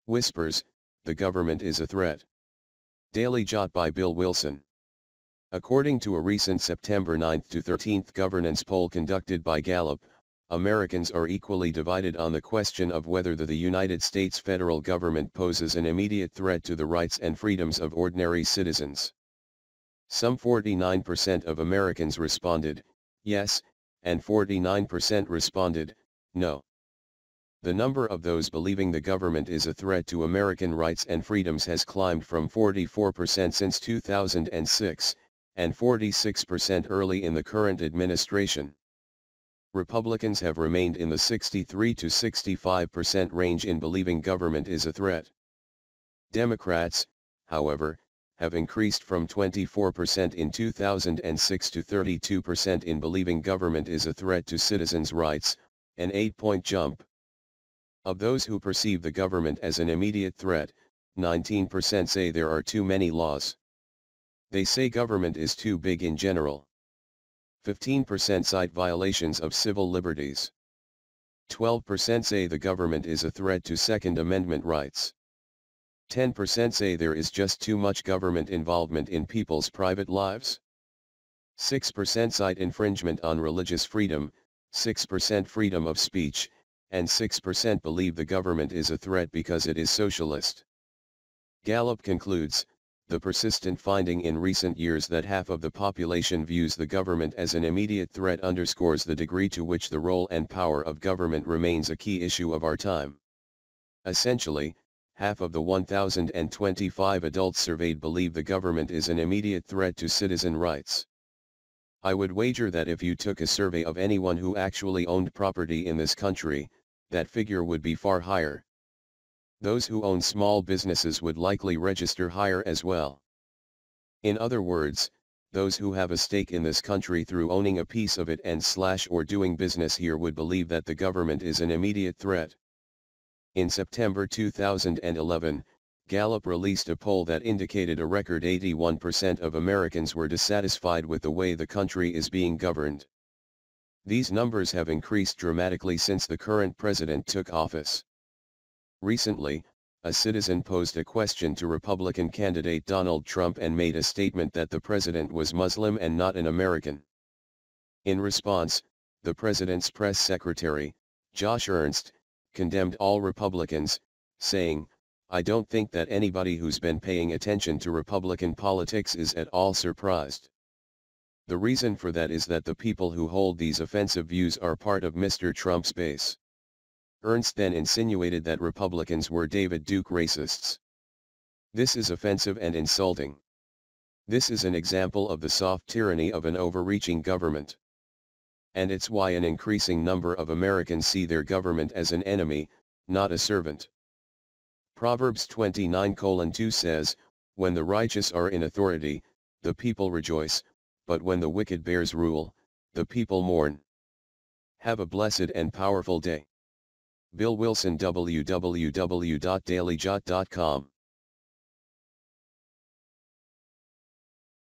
Whispers, the government is a threat. Daily Jot by Bill Wilson. According to a recent September 9 to 13 governance poll conducted by Gallup, Americans are equally divided on the question of whether the United States federal government poses an immediate threat to the rights and freedoms of ordinary citizens. Some 49% of Americans responded, yes, and 49% responded, no. The number of those believing the government is a threat to American rights and freedoms has climbed from 44% since 2006, and 46% early in the current administration. Republicans have remained in the 63 to 65% range in believing government is a threat. Democrats, however, have increased from 24% in 2006 to 32% in believing government is a threat to citizens' rights, an 8-point jump. Of those who perceive the government as an immediate threat, 19% say there are too many laws. They say government is too big in general. 15% cite violations of civil liberties. 12% say the government is a threat to Second Amendment rights. 10% say there is just too much government involvement in people's private lives. 6% cite infringement on religious freedom, 6% freedom of speech, and 6% believe the government is a threat because it is socialist. Gallup concludes, the persistent finding in recent years that half of the population views the government as an immediate threat underscores the degree to which the role and power of government remains a key issue of our time. Essentially, half of the 1,025 adults surveyed believe the government is an immediate threat to citizen rights. I would wager that if you took a survey of anyone who actually owned property in this country, that figure would be far higher. Those who own small businesses would likely register higher as well. In other words, those who have a stake in this country through owning a piece of it and/or doing business here would believe that the government is an immediate threat. In September 2011, Gallup released a poll that indicated a record 81% of Americans were dissatisfied with the way the country is being governed. These numbers have increased dramatically since the current president took office. Recently, a citizen posed a question to Republican candidate Donald Trump and made a statement that the president was Muslim and not an American. In response, the president's press secretary, Josh Ernst, condemned all Republicans, saying, "I don't think that anybody who's been paying attention to Republican politics is at all surprised. The reason for that is that the people who hold these offensive views are part of Mr. Trump's base." Ernst then insinuated that Republicans were David Duke racists. This is offensive and insulting. This is an example of the soft tyranny of an overreaching government. And it's why an increasing number of Americans see their government as an enemy, not a servant. Proverbs 29:2 says, "When the righteous are in authority, the people rejoice, but when the wicked bears rule, the people mourn." Have a blessed and powerful day. Bill Wilson, www.dailyjot.com